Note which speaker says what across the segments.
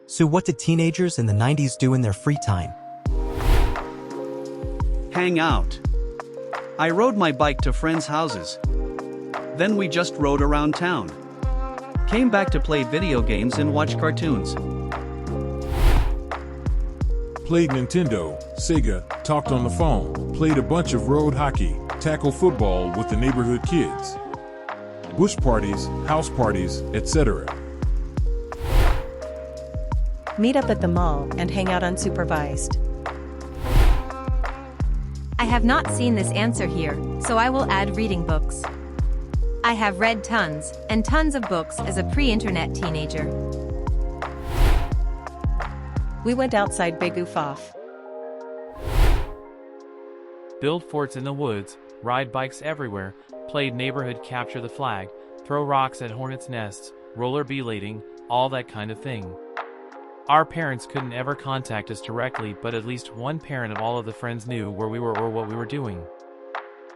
Speaker 1: So what did teenagers in the 90s do in their free time?
Speaker 2: Hang out. I rode my bike to friends' houses. Then we just rode around town. Came back to play video games and watch cartoons.
Speaker 3: Played Nintendo, Sega, talked on the phone, played a bunch of road hockey, tackle football with the neighborhood kids. Bush parties, house parties, etc.
Speaker 4: Meet up at the mall and hang out unsupervised.
Speaker 5: I have not seen this answer here, so I will add reading books. I have read tons and tons of books as a pre-internet teenager.
Speaker 4: We went outside Big Goof Off.
Speaker 6: Build forts in the woods, ride bikes everywhere, played neighborhood capture the flag, throw rocks at hornets' nests, rollerblading, all that kind of thing. Our parents couldn't ever contact us directly, but at least one parent of all of the friends knew where we were or what we were doing.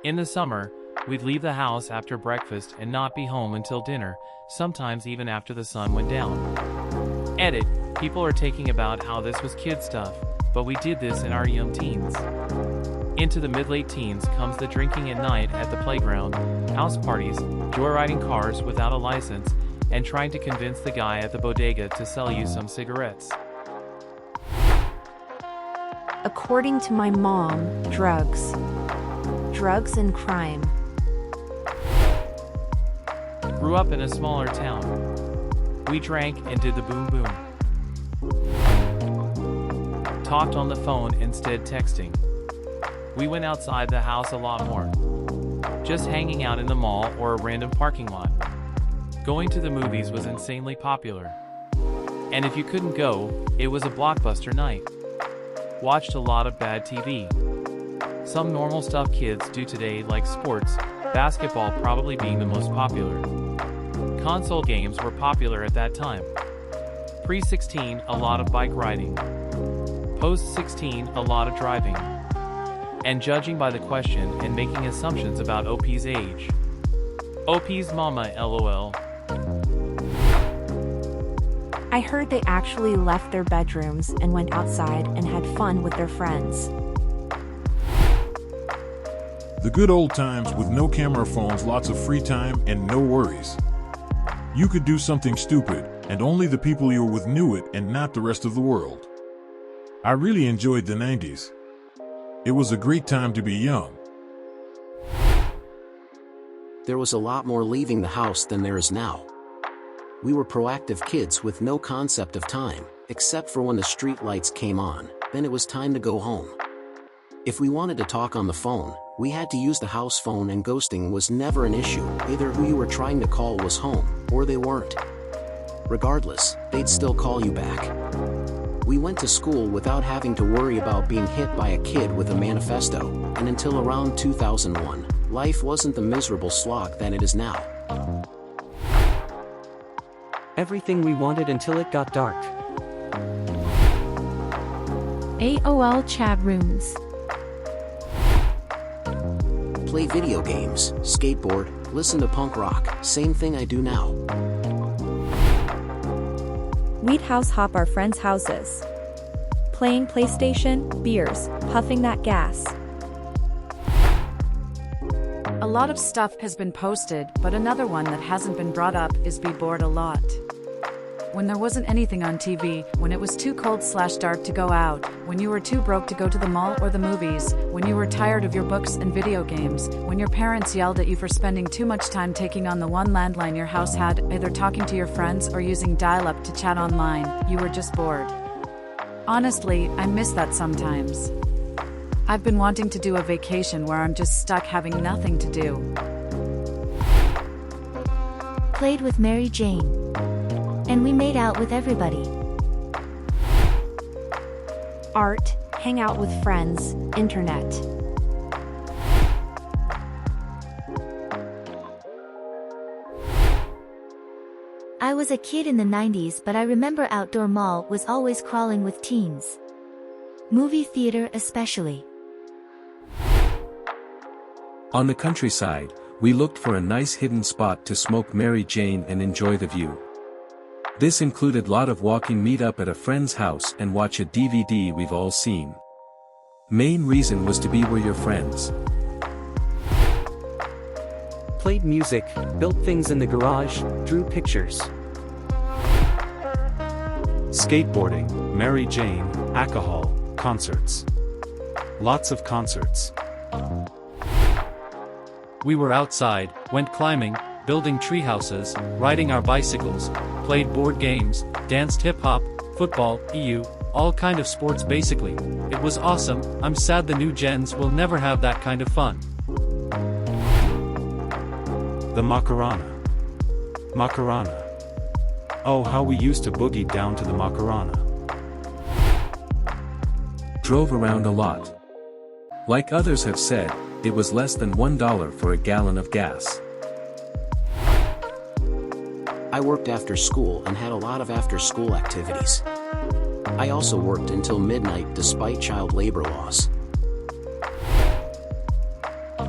Speaker 6: In the summer, we'd leave the house after breakfast and not be home until dinner, sometimes even after the sun went down. Edit, people are taking about how this was kid stuff, but we did this in our young teens. Into the mid-late teens comes the drinking at night at the playground, house parties, joyriding cars without a license, and trying to convince the guy at the bodega to sell you some cigarettes.
Speaker 7: According to my mom, drugs. Drugs and crime.
Speaker 6: Grew up in a smaller town. We drank and did the boom boom. Talked on the phone instead texting. We went outside the house a lot more. Just hanging out in the mall or a random parking lot. Going to the movies was insanely popular. And if you couldn't go, it was a blockbuster night. Watched a lot of bad TV. Some normal stuff kids do today, like sports, basketball probably being the most popular. Console games were popular at that time. Pre-16, a lot of bike riding. Post-16, a lot of driving. And judging by the question and making assumptions about OP's age. OP's mama, LOL.
Speaker 7: I heard they actually left their bedrooms and went outside and had fun with their friends.
Speaker 3: The good old times with no camera phones, lots of free time, and no worries. You could do something stupid, and only the people you were with knew it and not the rest of the world. I really enjoyed the 90s. It was a great time to be young.
Speaker 8: There was a lot more leaving the house than there is now. We were proactive kids with no concept of time, except for when the street lights came on, then it was time to go home. If we wanted to talk on the phone, we had to use the house phone, and ghosting was never an issue. Either who you were trying to call was home, or they weren't. Regardless, they'd still call you back. We went to school without having to worry about being hit by a kid with a manifesto, and until around 2001, life wasn't the miserable slog that it is now.
Speaker 9: Everything we wanted until it got dark.
Speaker 10: AOL chat rooms.
Speaker 8: Play video games, skateboard, listen to punk rock, same thing I do now.
Speaker 11: We'd house hop our friends' houses. Playing PlayStation, beers, puffing that gas.
Speaker 12: A lot of stuff has been posted, but another one that hasn't been brought up is be bored a lot. When there wasn't anything on TV, when it was too cold/dark to go out, when you were too broke to go to the mall or the movies, when you were tired of your books and video games, when your parents yelled at you for spending too much time taking on the one landline your house had, either talking to your friends or using dial-up to chat online, you were just bored. Honestly, I miss that sometimes. I've been wanting to do a vacation where I'm just stuck having nothing to do.
Speaker 10: Played with Mary Jane. And we made out with everybody.
Speaker 7: Art, hang out with friends, internet.
Speaker 10: I was a kid in the 90s, but I remember outdoor mall was always crawling with teens. Movie theater especially.
Speaker 13: On the countryside, we looked for a nice hidden spot to smoke Mary Jane and enjoy the view. This included lot of walking, meet up at a friend's house and watch a DVD we've all seen. Main reason was to be with your friends.
Speaker 9: Played music, built things in the garage, drew pictures.
Speaker 14: Skateboarding, Mary Jane, alcohol, concerts. Lots of concerts.
Speaker 2: We were outside, went climbing, building tree houses, riding our bicycles, played board games, danced hip-hop, football, all kind of sports basically. It was awesome. I'm sad the new gens will never have that kind of fun.
Speaker 14: The Macarena. Macarena. Oh, how we used to boogie down to the Macarena.
Speaker 13: Drove around a lot. Like others have said, it was less than $1 for a gallon of gas.
Speaker 8: I worked after school and had a lot of after-school activities. I also worked until midnight despite child labor laws.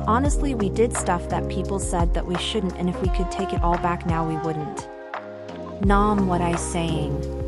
Speaker 7: Honestly, we did stuff that people said that we shouldn't, and if we could take it all back now we wouldn't. Nom what I saying.